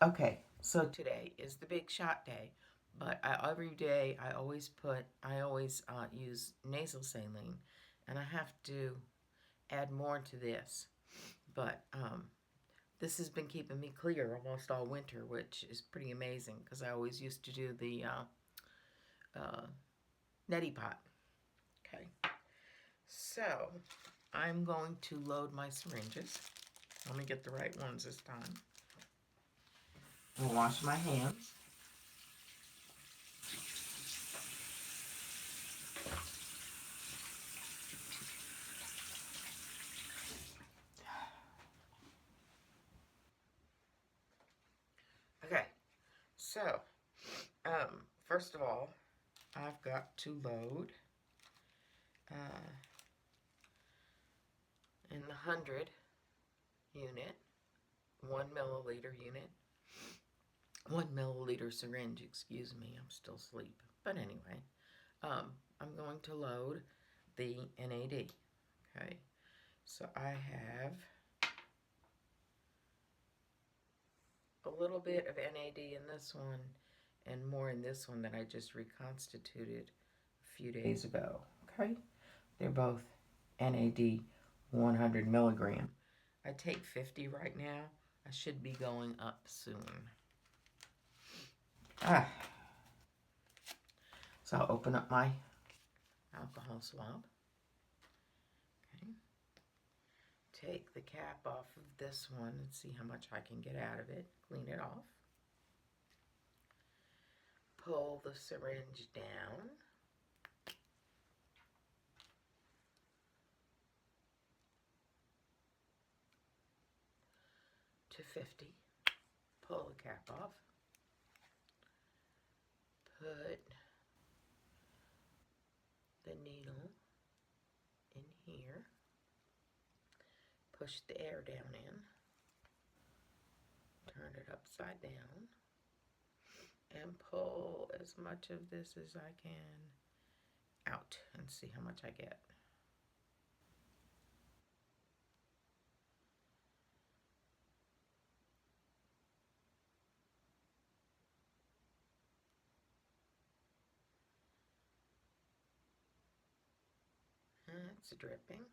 Okay, so today is the big shot day, but every day I always use nasal saline, and I have to add more to this. But this has been keeping me clear almost all winter, which is pretty amazing because I always used to do the uh, neti pot. Okay, so I'm going to load my syringes. Let me get the right ones this time. I'll wash my hands. Okay, so first of all, I've got to load uh, in the 100 unit, 1 milliliter unit, 1 milliliter syringe, excuse me, I'm still asleep. But anyway, I'm going to load the NAD. Okay, so I have a little bit of NAD in this one and more in this one that I just reconstituted a few days ago. Okay, they're both NAD 100 milligram. I take 50 right now. I should be going up soon. Ah, so I'll open up my alcohol swab. Okay. Take the cap off of this one and see how much I can get out of it. Clean it off. Pull the syringe down. To 50. Pull the cap off. Put the needle in here. Push the air down in. Turn it upside down. And pull as much of this as I can out and see how much I get. It's dripping.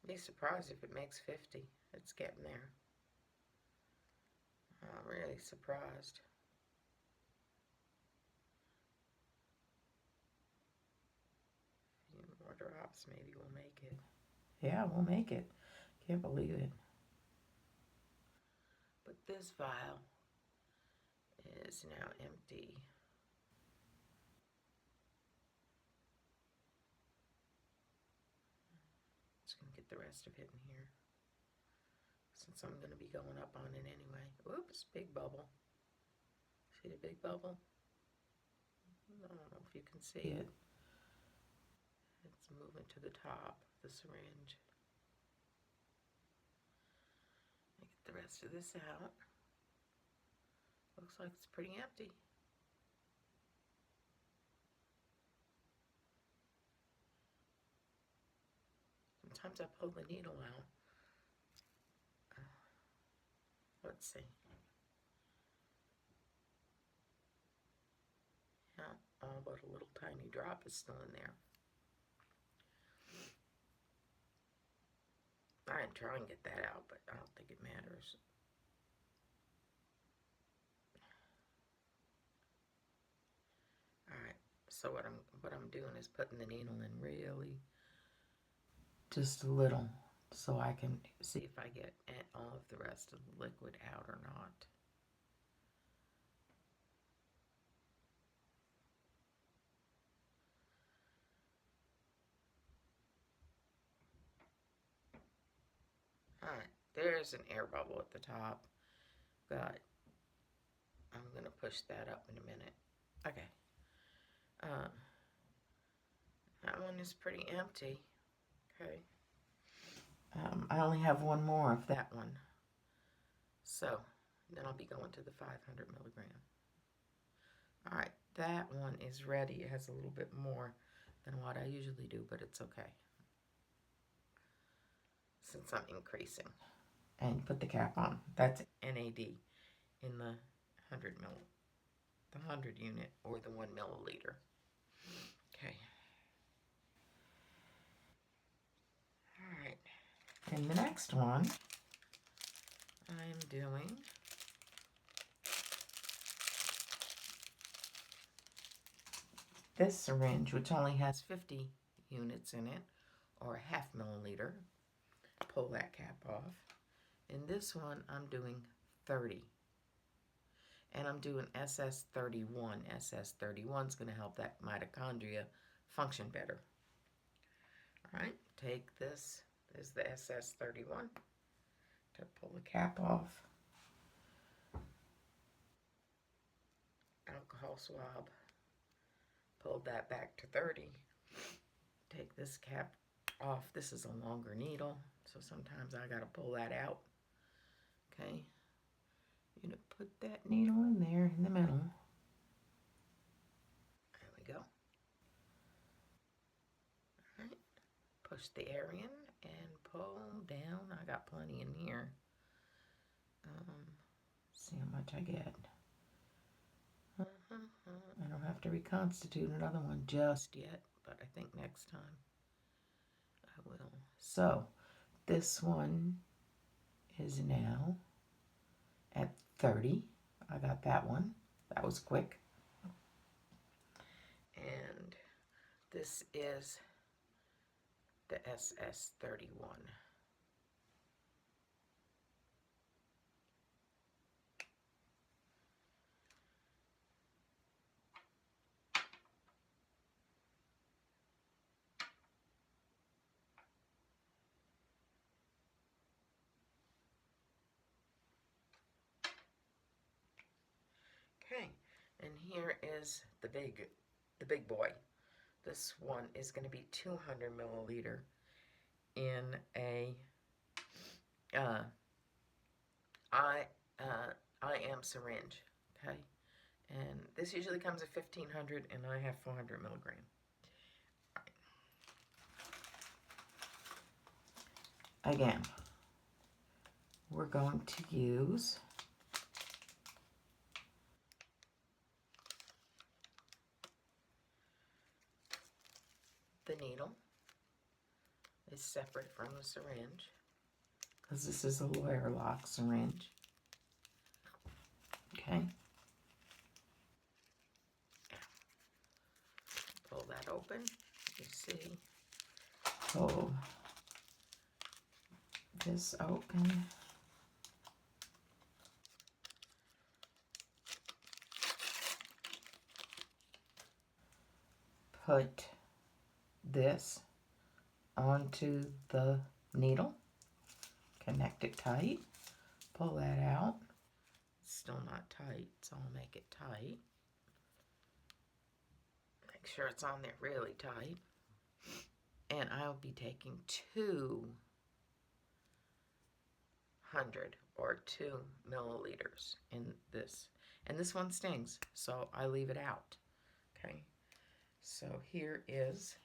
Be surprised if it makes 50. It's getting there. I'm really surprised. A few more drops, maybe we'll make it. Yeah, we'll make it. Can't believe it. But this vial is now empty. Just gonna get the rest of it in here, since I'm gonna be going up on it anyway. Oops, big bubble. See the big bubble? I don't know if you can see it. It's moving to the top of the syringe. I get the rest of this out. Looks like it's pretty empty. Sometimes I pull the needle out. Let's see. Yeah, all but a little tiny drop is still in there. I can try and get that out, but I don't think it matters. Alright, so what I'm doing is putting the needle in really just a little, so I can see if I get all of the rest of the liquid out or not. Alright, there's an air bubble at the top, but I'm going to push that up in a minute. Okay. Um, that one is pretty empty. Okay. I only have one more of that one. So, then I'll be going to the 500 milligram. Alright, that one is ready. It has a little bit more than what I usually do, but it's okay, since I'm increasing. And put the cap on. That's NAD in the 100 the 100 unit or the 1 milliliter. Okay. Alright. And the next one, I'm doing this syringe, which only has 50 units in it, or a half milliliter. Pull that cap off. In this one, I'm doing 30. And I'm doing SS31. SS31 is going to help that mitochondria function better. All right, take this. This is the SS31. To pull the cap off. Alcohol swab. Pulled that back to 30. Take this cap off. This is a longer needle, so sometimes I gotta pull that out. Okay. You're gonna put that needle in there in the middle. There we go. Alright. Push the air in and pull down. I got plenty in here. See how much I get. I don't have to reconstitute another one just yet, but I think next time I will. So this one is now at 30. I got that one. That was quick. And this is the SS31. Okay, and here is the big boy. This one is going to be 200 milliliter in a I am syringe. Okay, and this usually comes at 1500, and I have 400 milligram. Again, we're going to use the needle. It's separate from the syringe because this is a lawyer lock syringe. Okay. Pull that open. You see. Pull this open. Put this onto the needle. Connect it tight. Pull that out. It's still not tight, so I'll make it tight. Make sure it's on there really tight. And I'll be taking 200 or 2 milliliters in this. And this one stings, so I leave it out. Okay, so here is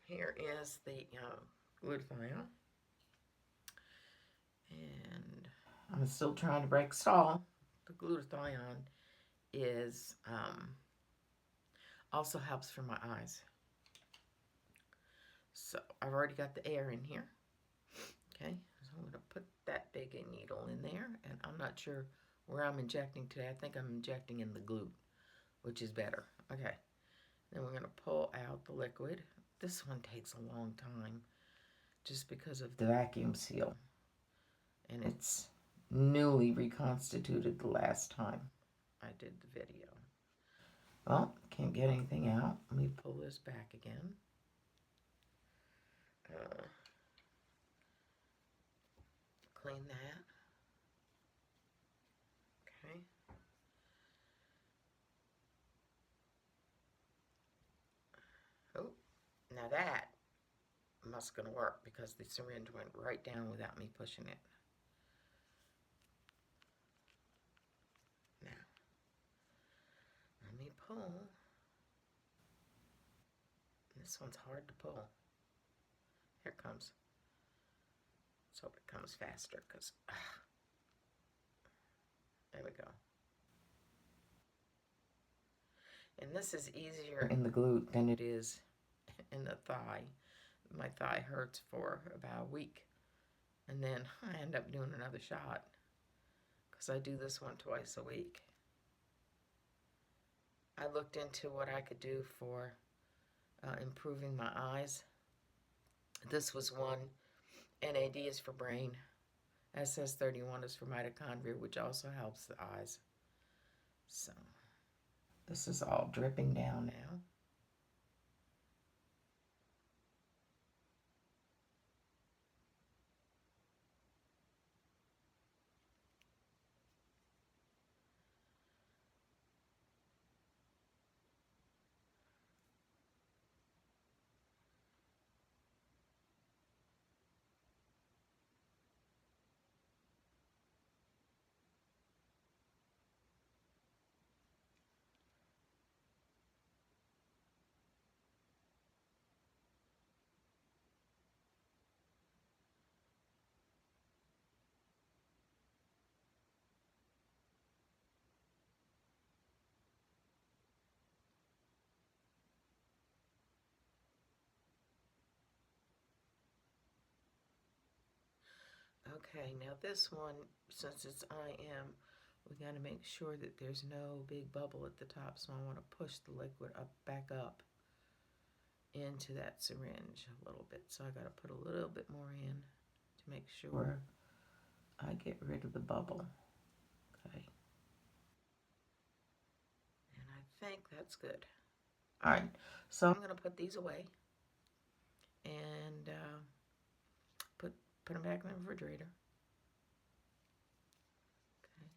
here is the glutathione. And I'm still trying to break stall. The glutathione is also helps for my eyes. So I've already got the air in here. Okay, so I'm going to put that big needle in there, and I'm not sure where I'm injecting today. I think I'm injecting in the glute, which is better. Okay, then we're going to pull out the liquid. This one takes a long time just because of the vacuum seal. And it's newly reconstituted the last time I did the video. Well, can't get anything out. Let me pull this back again. Clean that. Okay. Oh, now that must gonna work because the syringe went right down without me pushing it. Now, let me pull. This one's hard to pull. Here it comes. Let's hope it comes faster because, there we go. And this is easier in the glute than it is in the thigh. My thigh hurts for about a week. And then I end up doing another shot because I do this one twice a week. I looked into what I could do for improving my eyes. This was one. NAD is for brain. SS31 is for mitochondria, which also helps the eyes. So, this is all dripping down now. Okay, now this one, since it's IM, we got to make sure that there's no big bubble at the top, so I want to push the liquid back up into that syringe a little bit. So I got to put a little bit more in to make sure I get rid of the bubble. Okay. And I think that's good. All right, so I'm going to put these away and put them back in the refrigerator. Okay.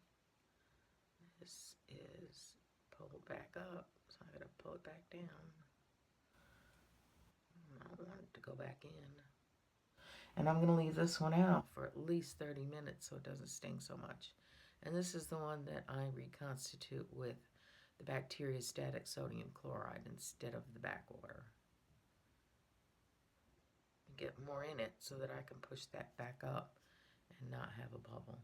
This is pulled back up, so I gotta pull it back down. I don't want it to go back in. And I'm gonna leave this one out for at least 30 minutes so it doesn't sting so much. And this is the one that I reconstitute with the bacteriostatic sodium chloride instead of the backwater. Get more in it so that I can push that back up and not have a bubble.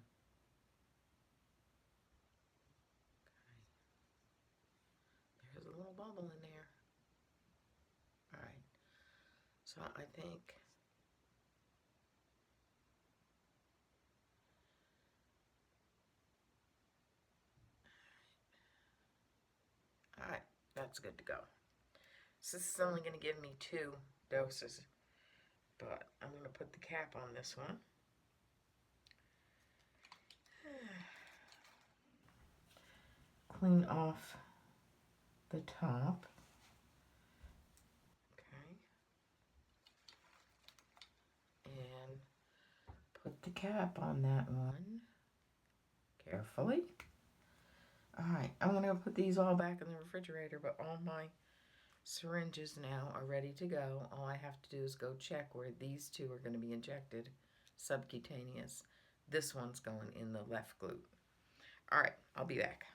Okay. There's a little bubble in there. All right. So I think all right, that's good to go. So this is only going to give me 2 doses, but I'm going to put the cap on this one. Clean off the top. Okay. And put the cap on that one carefully. All right, I'm going to put these all back in the refrigerator, but all my syringes now are ready to go. All I have to do is go check where these 2 are going to be injected, subcutaneous. This one's going in the left glute. All right, I'll be back.